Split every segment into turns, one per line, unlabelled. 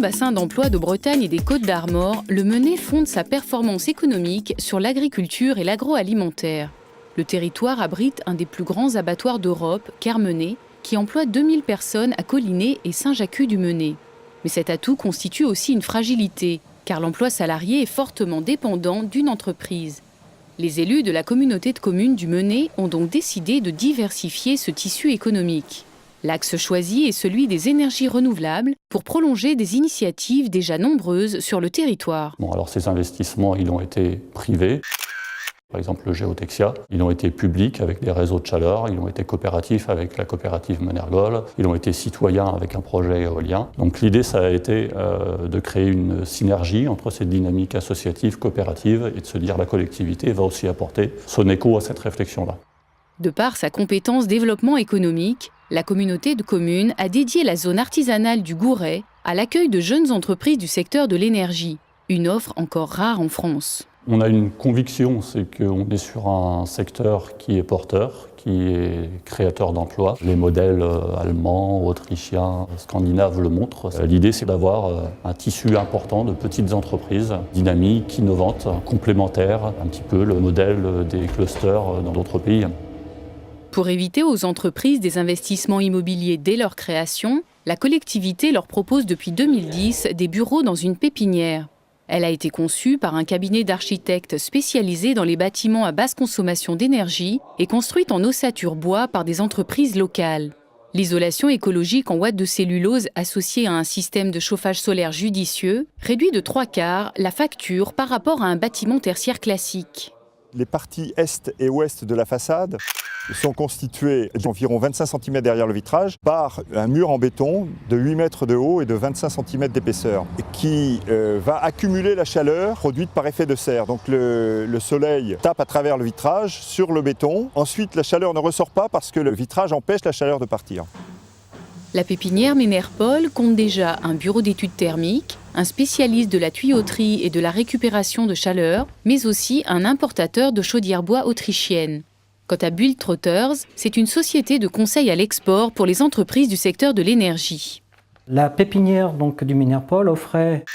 bassin d'emploi de Bretagne et des Côtes-d'Armor, le Menet fonde sa performance économique sur l'agriculture et l'agroalimentaire. Le territoire abrite un des plus grands abattoirs d'Europe, Kermenay, qui emploie 2000 personnes à Collinet et Saint-Jacques-du-Menet. Mais cet atout constitue aussi une fragilité, car l'emploi salarié est fortement dépendant d'une entreprise. Les élus de la communauté de communes du Menet ont donc décidé de diversifier ce tissu économique. L'axe choisi est celui des énergies renouvelables pour prolonger des initiatives déjà nombreuses sur le territoire.
Alors ces investissements, ils ont été privés. Par exemple, le Géotexia, ils ont été publics avec des réseaux de chaleur, ils ont été coopératifs avec la coopérative Menergol, ils ont été citoyens avec un projet éolien. Donc l'idée, ça a été de créer une synergie entre cette dynamique associative, coopérative, et de se dire la collectivité va aussi apporter son écho à cette réflexion-là.
De par sa compétence développement économique, la communauté de communes a dédié la zone artisanale du Gouret à l'accueil de jeunes entreprises du secteur de l'énergie, une offre encore rare en France.
On a une conviction, c'est qu'on est sur un secteur qui est porteur, qui est créateur d'emplois. Les modèles allemands, autrichiens, scandinaves le montrent. L'idée, c'est d'avoir un tissu important de petites entreprises dynamiques, innovantes, complémentaires, un petit peu le modèle des clusters dans d'autres pays.
Pour éviter aux entreprises des investissements immobiliers dès leur création, la collectivité leur propose depuis 2010 des bureaux dans une pépinière. Elle a été conçue par un cabinet d'architectes spécialisé dans les bâtiments à basse consommation d'énergie et construite en ossature bois par des entreprises locales. L'isolation écologique en ouate de cellulose associée à un système de chauffage solaire judicieux réduit de 3/4 la facture par rapport à un bâtiment tertiaire classique.
Les parties est et ouest de la façade sont constituées d'environ 25 cm derrière le vitrage par un mur en béton de 8 mètres de haut et de 25 cm d'épaisseur qui va accumuler la chaleur produite par effet de serre. Donc le soleil tape à travers le vitrage sur le béton. Ensuite, la chaleur ne ressort pas parce que le vitrage empêche la chaleur de partir.
La pépinière Menerpol compte déjà un bureau d'études thermiques, un spécialiste de la tuyauterie et de la récupération de chaleur, mais aussi un importateur de chaudières bois autrichiennes. Quant à Build-Trotters, c'est une société de conseil à l'export pour les entreprises du secteur de l'énergie.
La pépinière du Menerpol offrait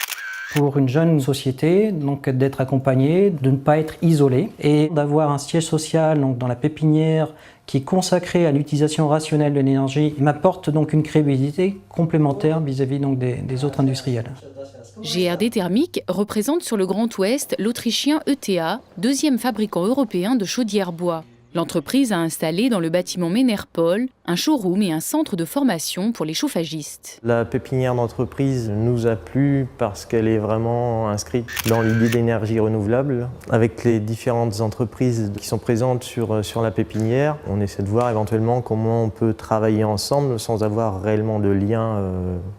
pour une jeune société d'être accompagnée, de ne pas être isolée et d'avoir un siège social dans la pépinière qui est consacré à l'utilisation rationnelle de l'énergie m'apporte donc une crédibilité complémentaire vis-à-vis des autres industriels.
GRD Thermique représente sur le Grand Ouest l'Autrichien ETA, deuxième fabricant européen de chaudières bois. L'entreprise a installé dans le bâtiment Menerpol un showroom et un centre de formation pour les chauffagistes.
La pépinière d'entreprise nous a plu parce qu'elle est vraiment inscrite dans l'idée d'énergie renouvelable. Avec les différentes entreprises qui sont présentes sur la pépinière, on essaie de voir éventuellement comment on peut travailler ensemble sans avoir réellement de lien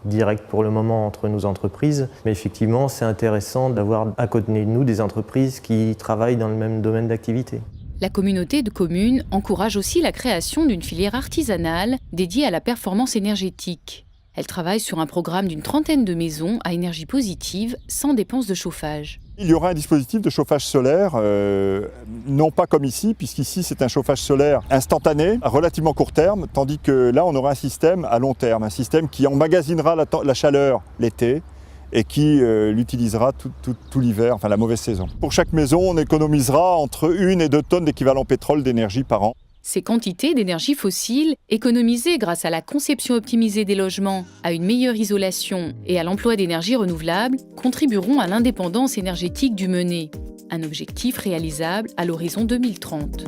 direct pour le moment entre nos entreprises. Mais effectivement, c'est intéressant d'avoir à côté de nous des entreprises qui travaillent dans le même domaine d'activité.
La communauté de communes encourage aussi la création d'une filière artisanale dédiée à la performance énergétique. Elle travaille sur un programme d'une 30aine de maisons à énergie positive, sans dépenses de chauffage.
Il y aura un dispositif de chauffage solaire, non pas comme ici, puisqu'ici c'est un chauffage solaire instantané, à relativement court terme, tandis que là on aura un système à long terme, un système qui emmagasinera la chaleur l'été, et qui l'utilisera tout l'hiver, enfin la mauvaise saison. Pour chaque maison, on économisera entre 1 et 2 tonnes d'équivalent pétrole d'énergie par an.
Ces quantités d'énergie fossile, économisées grâce à la conception optimisée des logements, à une meilleure isolation et à l'emploi d'énergie renouvelable, contribueront à l'indépendance énergétique du Menet. Un objectif réalisable à l'horizon 2030.